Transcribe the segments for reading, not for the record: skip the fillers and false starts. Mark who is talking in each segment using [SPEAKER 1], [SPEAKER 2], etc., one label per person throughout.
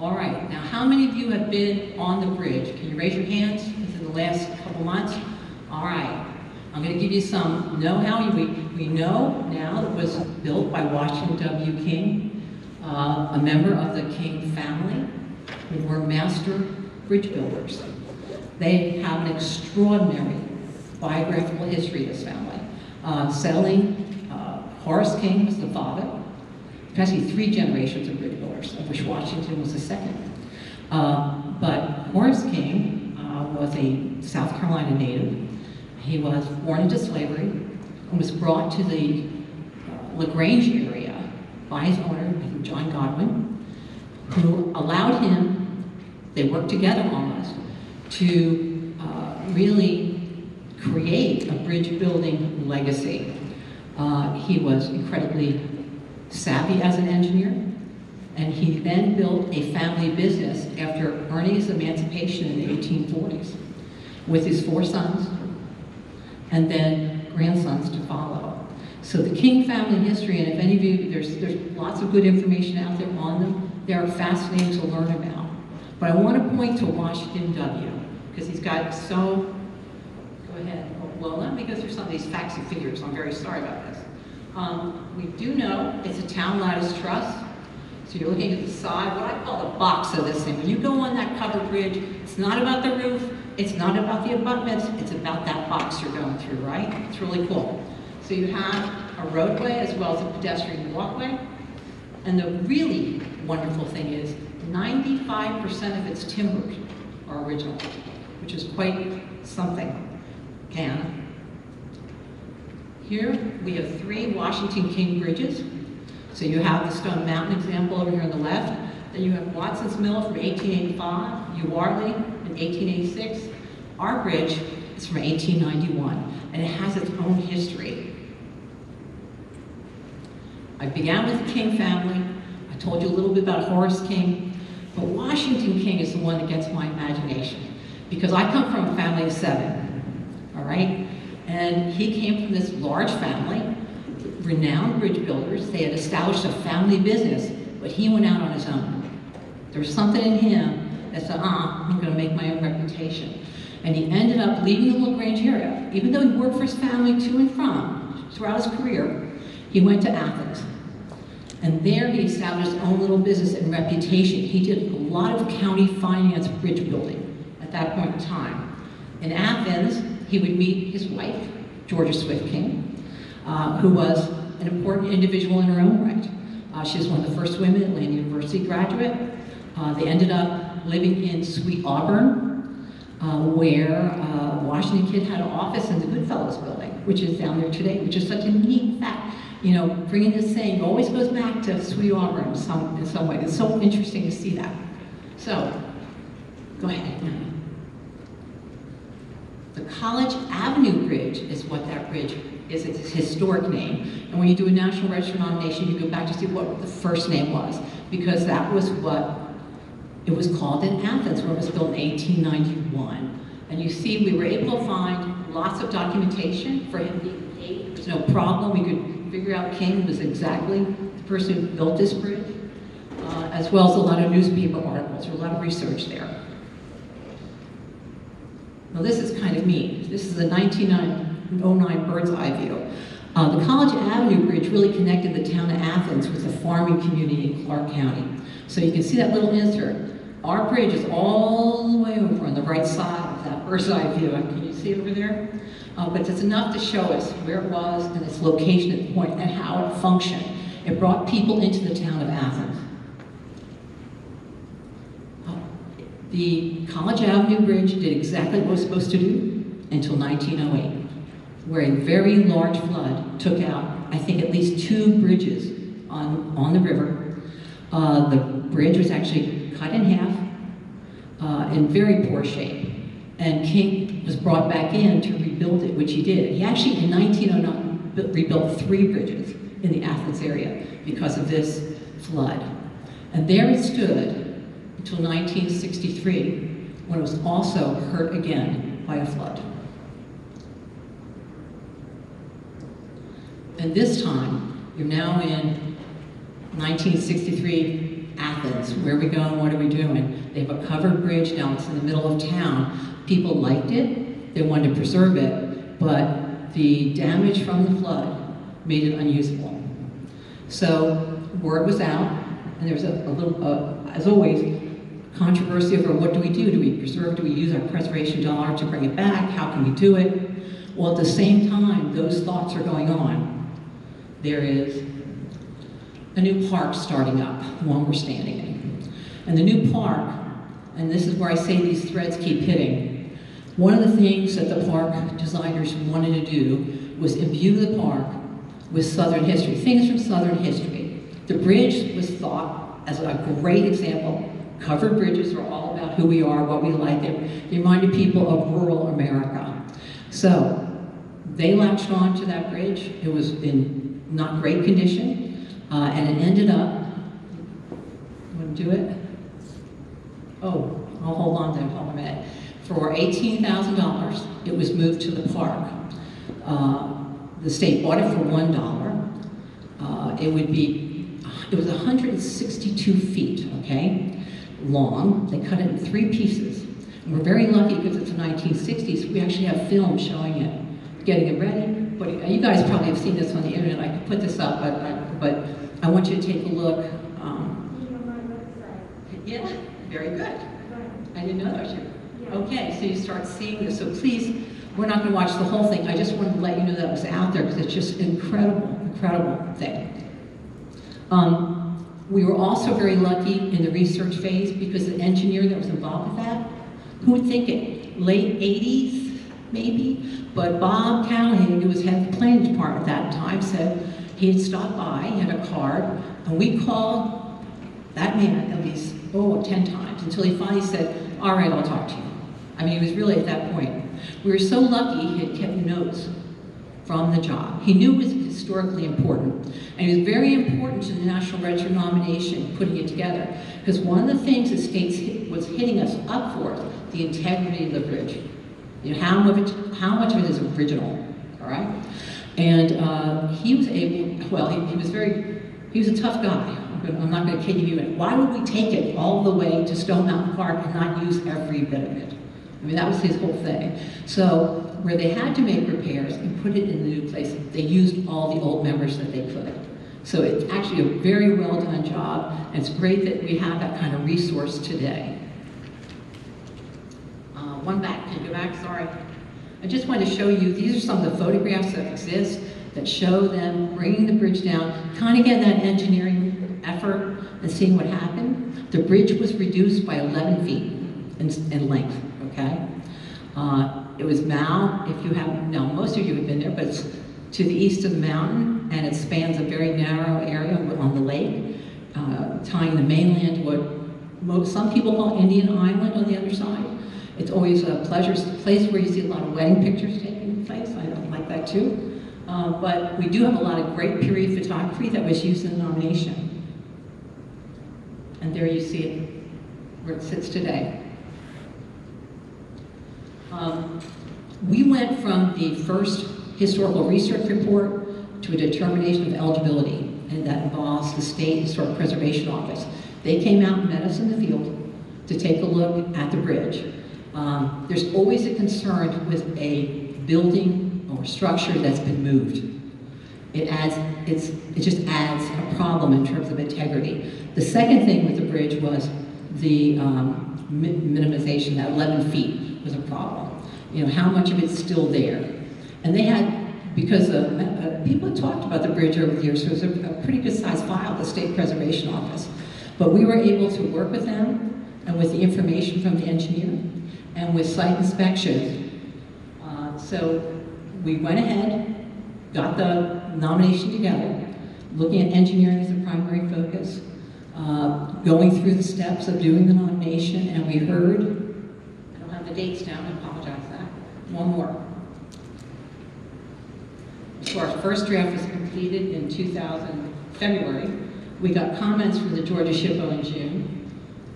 [SPEAKER 1] All right, now how many of you have been on the bridge? Can you raise your hands within the last couple months? All right, I'm going to give you some know-how. We know now that it was built by Washington W. King, a member of the King family, who were master bridge builders. They have an extraordinary biographical history of this family. Horace King was the father. Actually 3 generations of bridge builders, of which Washington was the second. But Horace King was a South Carolina native. He was born into slavery and was brought to the LaGrange area by his owner, John Godwin, who allowed him, they worked together almost, to really create a bridge building legacy. He was incredibly savvy as an engineer, and he then built a family business after earning his emancipation in the 1840s with his 4 sons and then grandsons to follow. So the King family history, and if any of you, there's lots of good information out there on them. They are fascinating to learn about. But I want to point to Washington W, because he's got so, go ahead. Well, let me go through some of these facts and figures. I'm very sorry about this. We do know it's a town lattice truss. So you're looking at the side, what I call the box of this thing. When you go on that covered bridge, it's not about the roof, it's not about the abutments, it's about that box you're going through, right? It's really cool. So you have a roadway as well as a pedestrian walkway. And the really wonderful thing is 95% of its timbers are original, which is quite something. And here we have 3 Washington King bridges. So you have the Stone Mountain example over here on the left. Then you have Watson's Mill from 1885, Uwarley in 1886. Our bridge is from 1891, and it has its own history. I began with the King family. I told you a little bit about Horace King, but Washington King is the one that gets my imagination, because I come from a family of 7, all right? And he came from this large family, renowned bridge builders. They had established a family business, but he went out on his own. There was something in him that said, I'm gonna make my own reputation. And he ended up leaving the LaGrange area. Even though he worked for his family to and from throughout his career, he went to Athens. And there he established his own little business and reputation. He did a lot of county finance bridge building at that point in time. In Athens, he would meet his wife, Georgia Swift King, who was an important individual in her own right. She was one of the first women at Lane University graduate. They ended up living in Sweet Auburn, where Washington Kid had an office in the Goodfellows building, which is down there today, which is such a neat fact. You know, bringing this saying always goes back to Sweet Auburn in some way. It's so interesting to see that. So, go ahead. The College Avenue Bridge is what that bridge is. It's its historic name. And when you do a National Register nomination, you go back to see what the first name was, because that was what it was called in Athens when it was built in 1891. And you see, we were able to find lots of documentation for him being paid. There was no problem. We could figure out King was exactly the person who built this bridge, as well as a lot of newspaper articles. There was a lot of research there. Now this is kind of neat. This is a 1909 bird's eye view. The College Avenue Bridge really connected the town of Athens with the farming community in Clark County. So you can see that little insert. Our bridge is all the way over on the right side of that bird's eye view. Can you see it over there? But it's enough to show us where it was and its location at the point and how it functioned. It brought people into the town of Athens. The College Avenue Bridge did exactly what it was supposed to do until 1908, where a very large flood took out, I think, at least 2 bridges on the river. The bridge was actually cut in half, in very poor shape. And King was brought back in to rebuild it, which he did. He actually, in 1909, rebuilt 3 bridges in the Athens area because of this flood. And there it stood until 1963, when it was also hurt again by a flood. And this time, you're now in 1963, Athens, where are we going, what are we doing? They have a covered bridge now, it's in the middle of town. People liked it, they wanted to preserve it, but the damage from the flood made it unusable. So word was out, and there was a little, as always, controversy over what do we do? Do we preserve, do we use our preservation dollar to bring it back? How can we do it? Well, at the same time, those thoughts are going on. There is a new park starting up, the one we're standing in. And the new park, and this is where I say these threads keep hitting, one of the things that the park designers wanted to do was imbue the park with Southern history, things from Southern history. The bridge was thought as a great example. Covered bridges are all about who we are, what we like. They reminded people of rural America. So they latched on to that bridge. It was in not great condition, and it ended up, want to do it? Oh, I'll hold on there, hold a minute. For $18,000, it was moved to the park. The state bought it for $1. It was 162 feet, okay? Long. They cut it in 3 pieces. And we're very lucky because it's the 1960s. We actually have film showing it, getting it ready. But you guys probably have seen this on the internet. I could put this up, but I want you to take a look. Yeah, very good. I didn't know that was you. Okay, so you start seeing this. So please, we're not going to watch the whole thing. I just wanted to let you know that it was out there because it's just incredible, incredible thing. We were also very lucky in the research phase because the engineer that was involved with that, who would think it? Late 80s, maybe? But Bob Callahan, who was head of the planning department at that time, said he had stopped by, he had a card, and we called that man at least, 10 times, until he finally said, all right, I'll talk to you. I mean, he was really at that point. We were so lucky he had kept notes from the job. He knew it was historically important. And it was very important to the National Register nomination, putting it together. Because one of the things the state was hitting us up for, the integrity of the bridge. You know, how much of it is original, all right? And he was able, well, he was a tough guy. I'm not going to kid you. Why would we take it all the way to Stone Mountain Park and not use every bit of it? I mean, that was his whole thing. So where they had to make repairs and put it in the new place, they used all the old members that they could. So it's actually a very well done job, and it's great that we have that kind of resource today. One back, can you go back, sorry. I just wanted to show you, these are some of the photographs that exist that show them bringing the bridge down, kind of getting that engineering effort and seeing what happened. The bridge was reduced by 11 feet in length, okay? It was if you have, now most of you have been there, but it's to the east of the mountain, and it spans a very narrow area on the lake, tying the mainland to what some people call Indian Island on the other side. It's always a pleasure, it's a place where you see a lot of wedding pictures taking place. I like that too. But we do have a lot of great period photography that was used in the nomination. And there you see it, where it sits today. We went from the first historical research report to a determination of eligibility, and that involves the State Historic Preservation Office. They came out and met us in the field to take a look at the bridge. There's always a concern with a building or structure that's been moved. It just adds a problem in terms of integrity. The second thing with the bridge was the minimization, that 11 feet was a problem. You know, how much of it's still there. And they had, because people had talked about the bridge over the years, so it was a pretty good sized file, the State Preservation Office. But we were able to work with them and with the information from the engineer and with site inspection. So we went ahead, got the nomination together, looking at engineering as a primary focus, going through the steps of doing the nomination, and we heard, I don't have the dates down, I apologize for that, one more. So our first draft was completed in February. We got comments from the Georgia SHPO in June.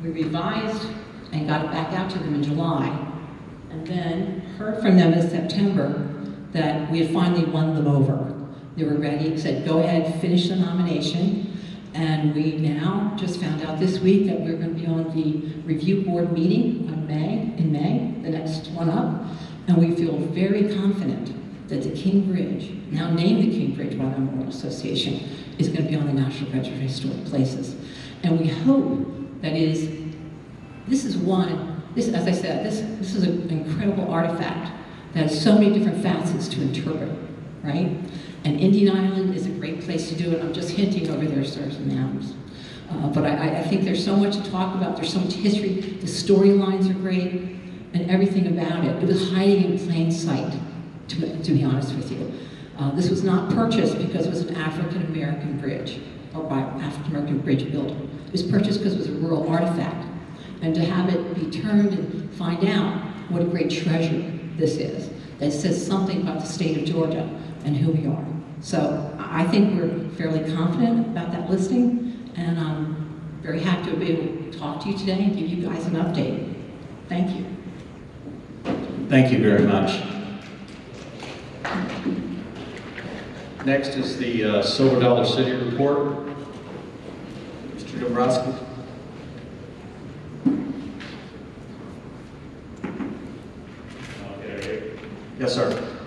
[SPEAKER 1] We revised and got it back out to them in July, and then heard from them in September that we had finally won them over. They were ready, said, go ahead, finish the nomination, And we now just found out this week that we're going to be on the review board meeting in May, the next one up. And we feel very confident that the King Bridge, now named the King Bridge by the Memorial Association, is going to be on the National Register of Historic Places. And we hope that as I said, this is an incredible artifact that has so many different facets to interpret, right? And Indian Island is a great place to do it. I'm just hinting over there, sirs and madams. But I think there's so much to talk about. There's so much history. The storylines are great, and everything about it. It was hiding in plain sight, to be honest with you. This was not purchased because it was an African-American bridge, or by an African-American bridge builder. It was purchased because it was a rural artifact. And to have it be turned and find out what a great treasure this is, that says something about the state of Georgia and who we are. So I think we're fairly confident about that listing, and I'm very happy to be able to talk to you today and give you guys an update. Thank you.
[SPEAKER 2] Thank you very much. Next is the Silver Dollar City report. Mr. Dombrowski. Yes, sir.